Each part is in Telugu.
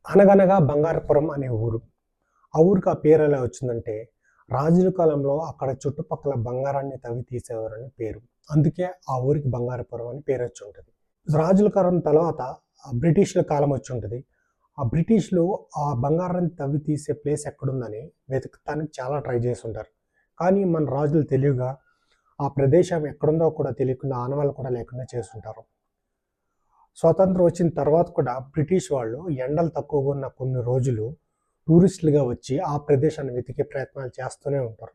అనగనగా బంగారపురం అనే ఊరు. ఆ ఊరికి ఆ పేరు ఎలా వచ్చిందంటే, రాజుల కాలంలో అక్కడ చుట్టుపక్కల బంగారాన్ని తవ్వి తీసేవారని పేరు. అందుకే ఆ ఊరికి బంగారపురం అని పేరొచ్చుంటది. రాజుల కాలం తర్వాత బ్రిటిష్‌ల కాలం వచ్చుంటది. ఆ బ్రిటిష్‌లు ఆ బంగారాన్ని తవ్వి తీసే ప్లేస్ ఎక్కడుందని వెతుకుతానికి చాలా ట్రై చేసుంటారు. కానీ మన రాజులు తెలివిగా ఆ ప్రదేశం ఎక్కడుందో కూడా తెలియకుండా ఆనవాళ్ళు కూడా లేకుండా చేసుంటారు. స్వాతంత్రం వచ్చిన తర్వాత కూడా బ్రిటిష్ వాళ్ళు ఎండలు తక్కువగా ఉన్న కొన్ని రోజులు టూరిస్టులుగా వచ్చి ఆ ప్రదేశాన్ని వెతికే ప్రయత్నాలు చేస్తూనే ఉంటారు.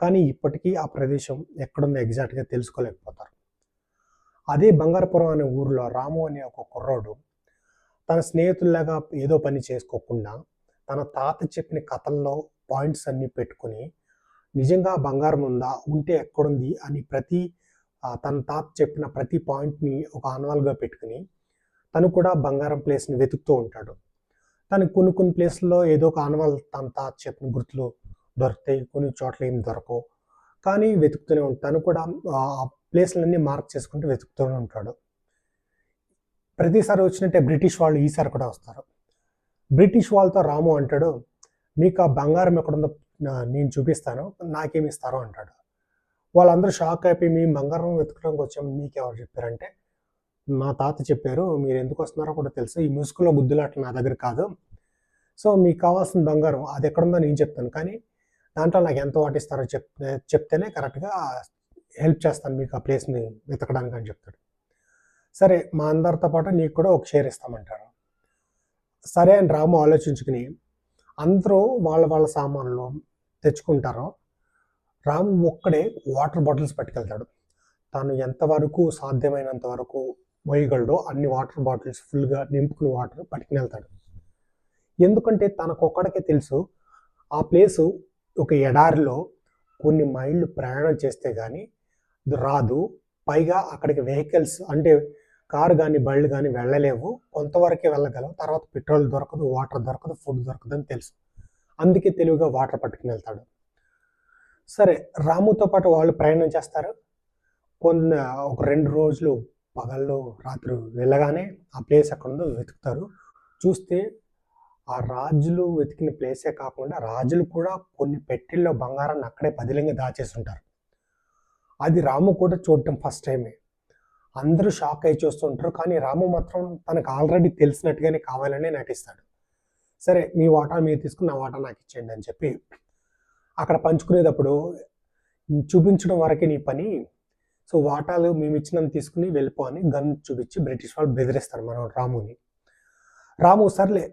కానీ ఇప్పటికీ ఆ ప్రదేశం ఎక్కడుందో ఎగ్జాక్ట్‌గా తెలుసుకోలేకపోతారు. అదే బంగారపురం అనే ఊరిలో రాము అనే ఒక కుర్రోడు తన స్నేహితుల్లాగా ఏదో పని చేసుకోకుండా తన తాత చెప్పిన కథల్లో పాయింట్స్ అన్నీ పెట్టుకొని నిజంగా బంగారం ఉందా? ఉంటే ఎక్కడుంది? అని తన తాత చెప్పిన ప్రతి పాయింట్‌ని ఒక ఆనవాలుగా పెట్టుకొని తను కూడా బంగారం ప్లేస్‌ని వెతుకుతూ ఉంటాడు. తను కొన్ని కొన్ని ప్లేస్‌ల్లో ఏదో ఒక ఆనవాలు తన తాత చెప్పిన గుర్తులు దొరుకుతాయి. కొన్ని చోట్ల ఏమి దొరకవు. కానీ వెతుకుతూనే తను కూడా ఆ ప్లేస్‌లన్నీ మార్క్ చేసుకుంటూ వెతుకుతూనే ఉంటాడు. ప్రతిసారి వచ్చినట్టే బ్రిటిష్ వాళ్ళు ఈసారి కూడా వస్తారు. బ్రిటిష్ వాళ్ళతో రాము అంటాడు, "మీకు ఆ బంగారం ఎక్కడుందో నేను చూపిస్తాను. నాకేమిస్తారు?" అంటాడు. వాళ్ళందరూ షాక్ అయిపోయి, "మేము బంగారం వెతకడానికి వచ్చాము. మీకెవరు చెప్పారంటే" మా తాత చెప్పారు. మీరెందుకొస్తున్నారో కూడా తెలుసు. ఈ ముసుగులో గుద్దులాట నా దగ్గర కాదు. సో, మీకు కావాల్సిన బంగారం అదెక్కడుందో నేను చెప్తాను. కానీ దాంట్లో నాకెంత వాటిస్తారో చెప్తేనే కరెక్ట్‌గా హెల్ప్ చేస్తాను మీకు ఆ ప్లేస్‌ని వెతకడానికి అని చెప్తాడు. సరే మా అందరితో పాటు నీకు కూడా ఒక షేర్ ఇస్తామంటారు. సరే అని రాము ఆలోచించుకొని అందరూ వాళ్ళ వాళ్ళ సామాన్లు తెచ్చుకుంటారు. రాము ఒక్కడే వాటర్ బాటిల్స్ పట్టుకెళ్తాడు. తాను ఎంతవరకు సాధ్యమైనంత వరకు మోయగలడో అన్ని వాటర్ బాటిల్స్ ఫుల్‌గా నింపుకుని వాటర్ పట్టుకునెళ్తాడు. ఎందుకంటే తనకొక్కడికే తెలుసు ఆ ప్లేసు ఒక ఎడారిలో కొన్ని మైళ్ళు ప్రయాణం చేస్తే గానీ రాదు. పైగా అక్కడికి వెహికల్స్ అంటే కారు గానీ, బళ్ళు గానీ వెళ్ళలేవు. కొంతవరకే వెళ్ళగలవు. తర్వాత పెట్రోల్ దొరకదు, వాటర్ దొరకదు, ఫుడ్ దొరకదని తెలుసు. అందుకే తెలివిగా వాటర్ పట్టుకునెళ్తాడు. సరే రాముతో పాటు వాళ్ళు ప్రయాణం చేస్తారు. కొన్న ఒక 2 రోజులు పగలు, రాత్రి వెళ్ళగానే ఆ ప్లేస్ ఎక్కడుందో వెతుకుతారు. చూస్తే ఆ రాజులు వెతికిన ప్లేసే కాకుండా రాజులు కూడా కొన్ని పెట్టెల్లో బంగారాన్ని అక్కడే పదిలంగా దాచేసుంటారు. అది రాము కూడా చూడటం ఫస్ట్ టైమే. అందరూ షాక్ అయ్యి చూస్తుంటారు. కానీ రాము మాత్రం తనకు ఆల్రెడీ తెలిసినట్టుగానే కావాలనే నటిస్తాడు. సరే మీ వాటా మీరు తీసుకొని నా వాటా నాకిచ్చేయండి అని చెప్పి అక్కడ పంచుకునేటప్పుడు చూపించడం వరకే నీ పని. సో, వాటాలు మేమిచ్చినంత తీసుకొని వెళ్ళిపో అని గన్ చూపించి బ్రిటిష్ వాళ్ళు బెదిరిస్తారు మన రాముని. రాము సర్లే